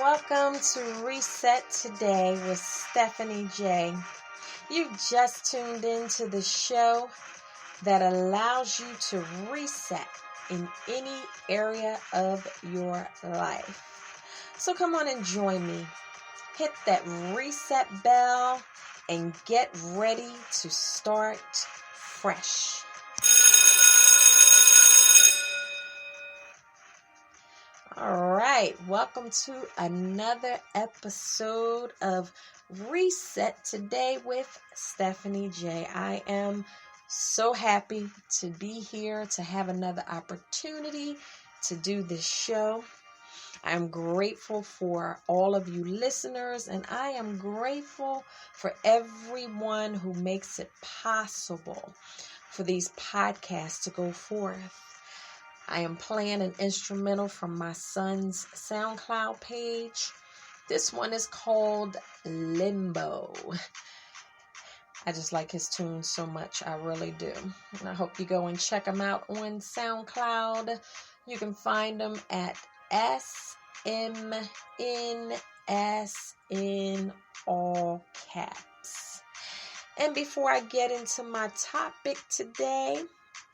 Welcome to Reset Today with Stephanie J. You just tuned into the show that allows you to reset in any area of your life. So come on and join me. Hit that reset bell and get ready to start fresh. All right, welcome to another episode of Reset Today with Stephanie J. I am so happy to be here, to have another opportunity to do this show. I'm grateful for all of you listeners, and I am grateful for everyone who makes it possible for these podcasts to go forth. I am playing an instrumental from my son's SoundCloud page. This one is called Limbo. I just like his tunes so much. I really do. And I hope you go and check them out on SoundCloud. You can find them at SMNS in all caps. And before I get into my topic today,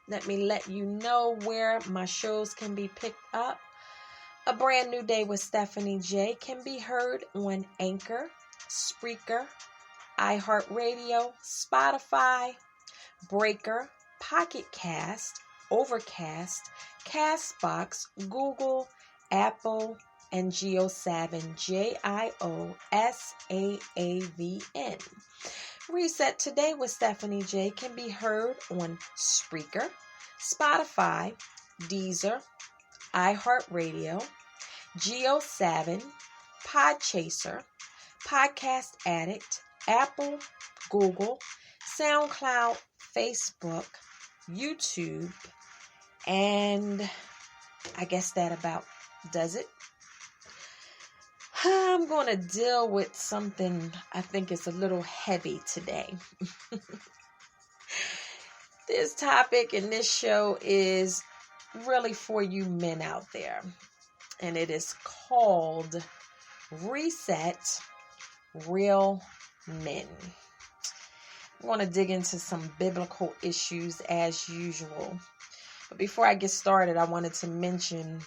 let me let you know where my shows can be picked up. A Brand New Day with Stephanie J can be heard on Anchor, Spreaker, iHeartRadio, Spotify, Breaker, Pocket Cast, Overcast, Castbox, Google, Apple, and JioSaavn, JioSaavn. Reset Today with Stephanie J can be heard on Spreaker, Spotify, Deezer, iHeartRadio, JioSaavn, Podchaser, Podcast Addict, Apple, Google, SoundCloud, Facebook, YouTube, and I guess that about does it. I'm going to deal with something I think is a little heavy today. This topic in this show is really for you men out there. And it is called Reset Real Men. I'm going to dig into some biblical issues as usual. But before I get started, I wanted to mention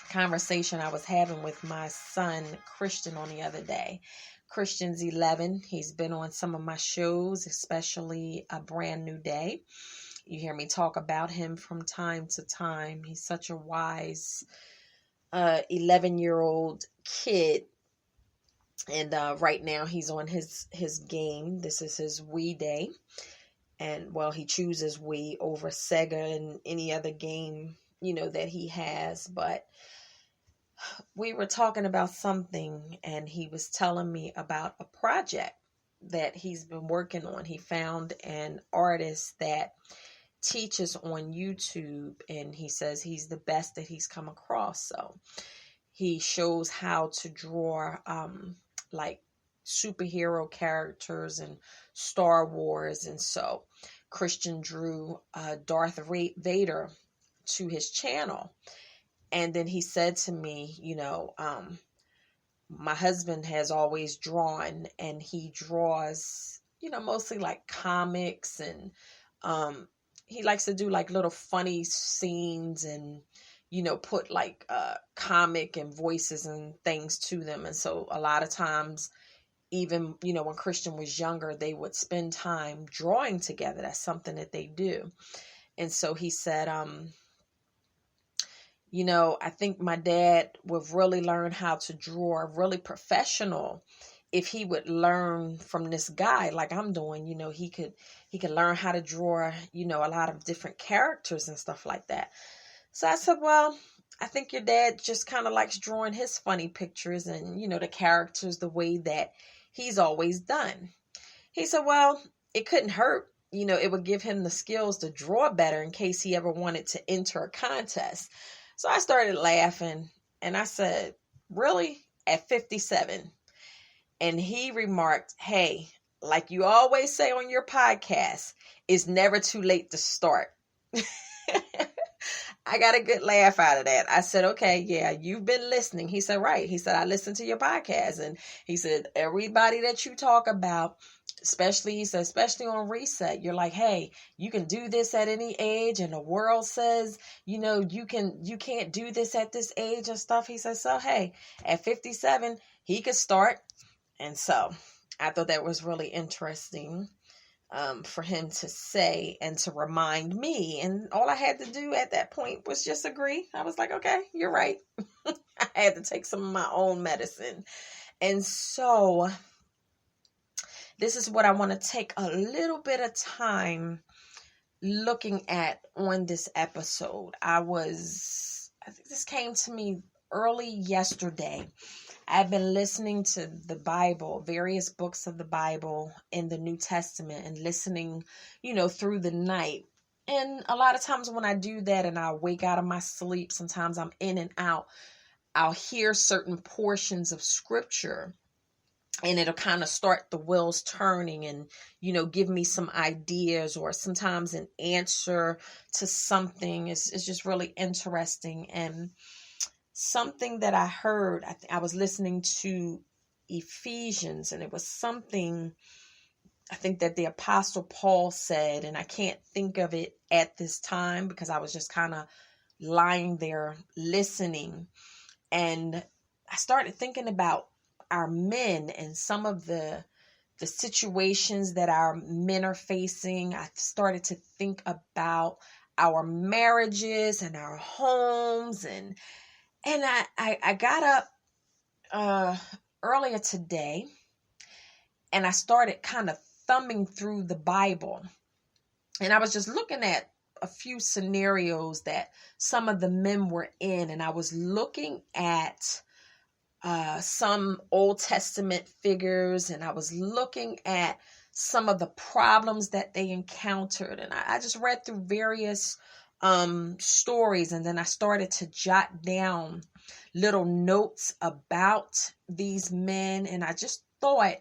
conversation I was having with my son Christian on the other day. Christian's 11. He's been on some of my shows, especially A Brand New Day. You hear me talk about him from time to time. He's such a wise 11-year-old kid. And right now he's on his game. This is his Wii day. And well, he chooses Wii over Sega and any other game, that he has. But we were talking about something, and he was telling me about a project that he's been working on. He found an artist that teaches on YouTube, and he says he's the best that he's come across. So he shows how to draw like superhero characters and Star Wars. And so Christian drew Darth Vader to his channel. And then he said to me, my husband has always drawn, and he draws, mostly like comics, and he likes to do like little funny scenes and, put like comic and voices and things to them. And so a lot of times, even, when Christian was younger, they would spend time drawing together. That's something that they do. And so he said, I think my dad would really learn how to draw really professional if he would learn from this guy like I'm doing. He could learn how to draw, a lot of different characters and stuff like that. So I said, well, I think your dad just kind of likes drawing his funny pictures and, the characters the way that he's always done. He said, well, it couldn't hurt. It would give him the skills to draw better in case he ever wanted to enter a contest. So I started laughing, and I said, really? At 57? And he remarked, hey, like you always say on your podcast, it's never too late to start. I got a good laugh out of that. I said, okay, yeah, you've been listening. He said, right. He said, I listened to your podcast. And he said, everybody that you talk about, especially on Reset, you're like, hey, you can do this at any age. And the world says, you can't do this at this age and stuff. He said, so, hey, at 57, he could start. And so I thought that was really interesting. For him to say and to remind me. And all I had to do at that point was just agree. I was like, okay, you're right. I had to take some of my own medicine. And so this is what I want to take a little bit of time looking at on this episode. I think this came to me early yesterday. I've been listening to the Bible, various books of the Bible in the New Testament, and listening, through the night. And a lot of times when I do that and I wake out of my sleep, sometimes I'm in and out, I'll hear certain portions of scripture and it'll kind of start the wheels turning and, give me some ideas or sometimes an answer to something. It's just really interesting. And something that I heard, I was listening to Ephesians, and it was something I think that the Apostle Paul said, and I can't think of it at this time because I was just kind of lying there listening. And I started thinking about our men and some of the situations that our men are facing. I started to think about our marriages and our homes, and I got up earlier today and I started kind of thumbing through the Bible. And I was just looking at a few scenarios that some of the men were in. And I was looking at some Old Testament figures, and I was looking at some of the problems that they encountered. And I just read through various stories, and then I started to jot down little notes about these men, and I just thought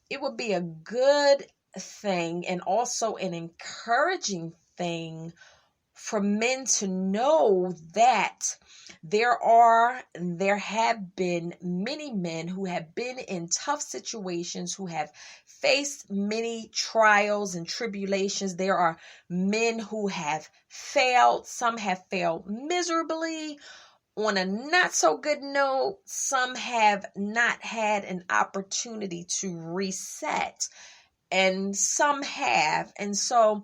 it would be a good thing and also an encouraging thing for men to know that there have been many men who have been in tough situations, who have faced many trials and tribulations. There are men who have failed. Some have failed miserably on a not so good note. Some have not had an opportunity to reset, and some have. And so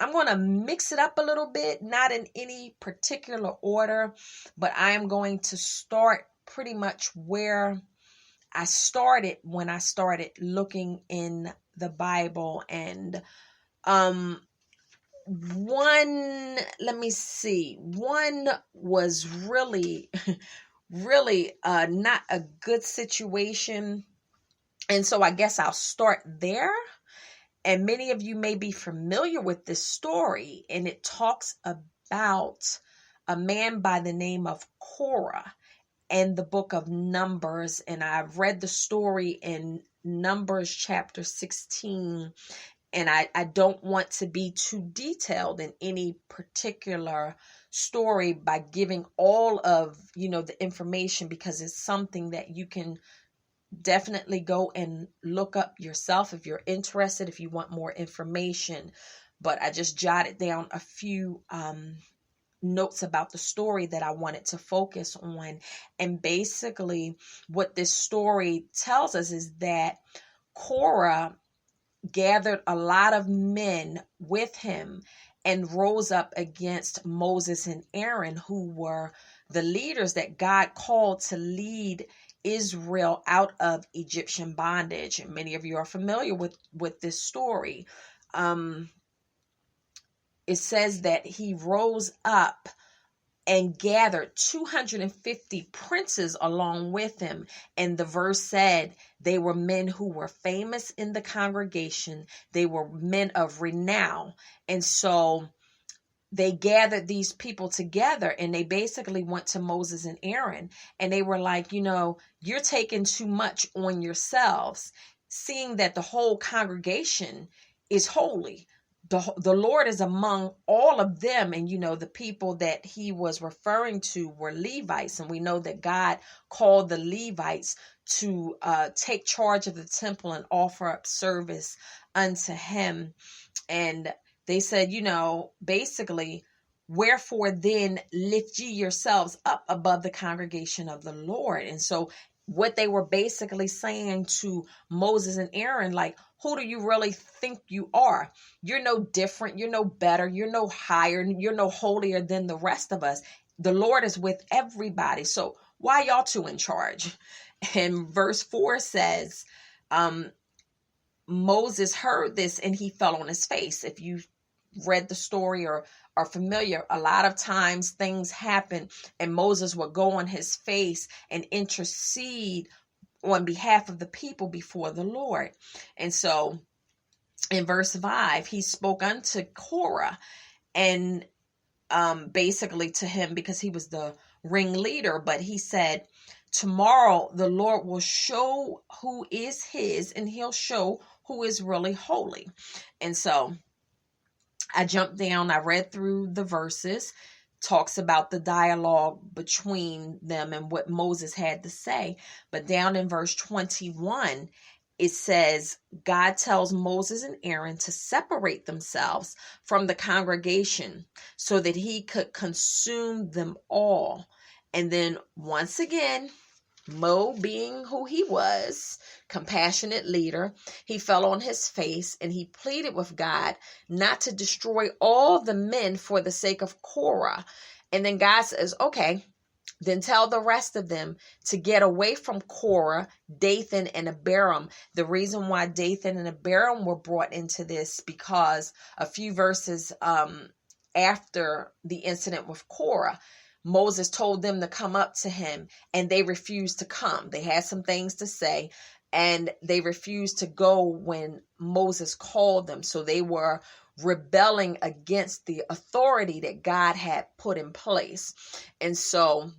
I'm going to mix it up a little bit, not in any particular order, but I am going to start pretty much where I started when I started looking in the Bible. And one was really, really not a good situation. And so I guess I'll start there. And many of you may be familiar with this story, and it talks about a man by the name of Korah in the book of Numbers. And I've read the story in Numbers chapter 16, and I don't want to be too detailed in any particular story by giving all of, the information, because it's something that you can definitely go and look up yourself if you're interested, if you want more information. But I just jotted down a few notes about the story that I wanted to focus on. And basically what this story tells us is that Korah gathered a lot of men with him and rose up against Moses and Aaron, who were the leaders that God called to lead Israel out of Egyptian bondage. And many of you are familiar with this story. It says that he rose up and gathered 250 princes along with him. And the verse said they were men who were famous in the congregation. They were men of renown. And so they gathered these people together, and they basically went to Moses and Aaron, and they were like, you're taking too much on yourselves, seeing that the whole congregation is holy. the Lord is among all of them. And, the people that he was referring to were Levites. And we know that God called the Levites to take charge of the temple and offer up service unto him. And they said, basically, wherefore then lift ye yourselves up above the congregation of the Lord. And so what they were basically saying to Moses and Aaron, like, who do you really think you are? You're no different. You're no better. You're no higher. You're no holier than the rest of us. The Lord is with everybody. So why y'all two in charge? And verse 4 says, Moses heard this and he fell on his face. If you read the story or are familiar, a lot of times things happen and Moses would go on his face and intercede on behalf of the people before the Lord. And so in verse 5, he spoke unto Korah and basically to him, because he was the ringleader, but he said, tomorrow the Lord will show who is his, and he'll show who is really holy. And so I jumped down, I read through the verses, talks about the dialogue between them and what Moses had to say. But down in verse 21, it says, God tells Moses and Aaron to separate themselves from the congregation so that he could consume them all. And then once again, Mo, being who he was, compassionate leader, he fell on his face and he pleaded with God not to destroy all the men for the sake of Korah. And then God says, okay, then tell the rest of them to get away from Korah, Dathan, and Abiram. The reason why Dathan and Abiram were brought into this, because a few verses after the incident with Korah, Moses told them to come up to him and they refused to come. They had some things to say and they refused to go when Moses called them. So they were rebelling against the authority that God had put in place. And so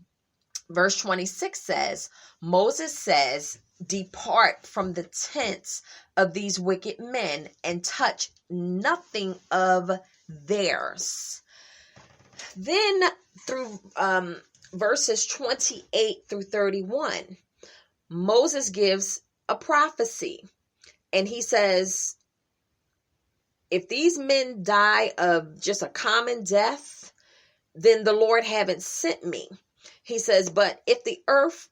verse 26 says, Moses says, depart from the tents of these wicked men and touch nothing of theirs. Then through verses 28 through 31, Moses gives a prophecy and he says, if these men die of just a common death, then the Lord haven't sent me. He says, but if the earth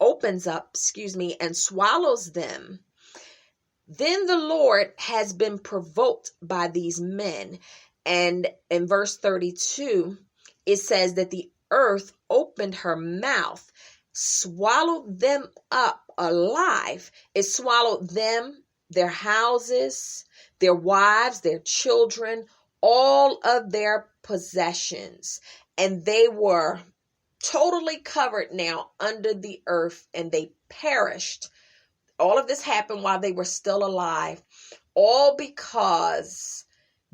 opens up, and swallows them, then the Lord has been provoked by these men. And in verse 32, it says that the earth opened her mouth, swallowed them up alive. It swallowed them, their houses, their wives, their children, all of their possessions. And they were totally covered now under the earth and they perished. All of this happened while they were still alive, all because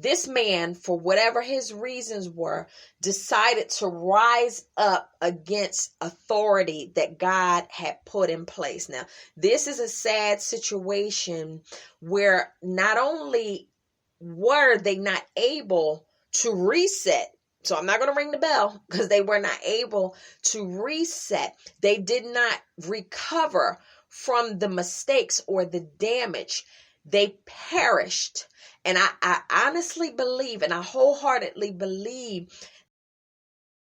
this man, for whatever his reasons were, decided to rise up against authority that God had put in place. Now, this is a sad situation where not only were they not able to reset, so I'm not going to ring the bell because they were not able to reset. They did not recover from the mistakes or the damage. They perished. And I honestly believe, and I wholeheartedly believe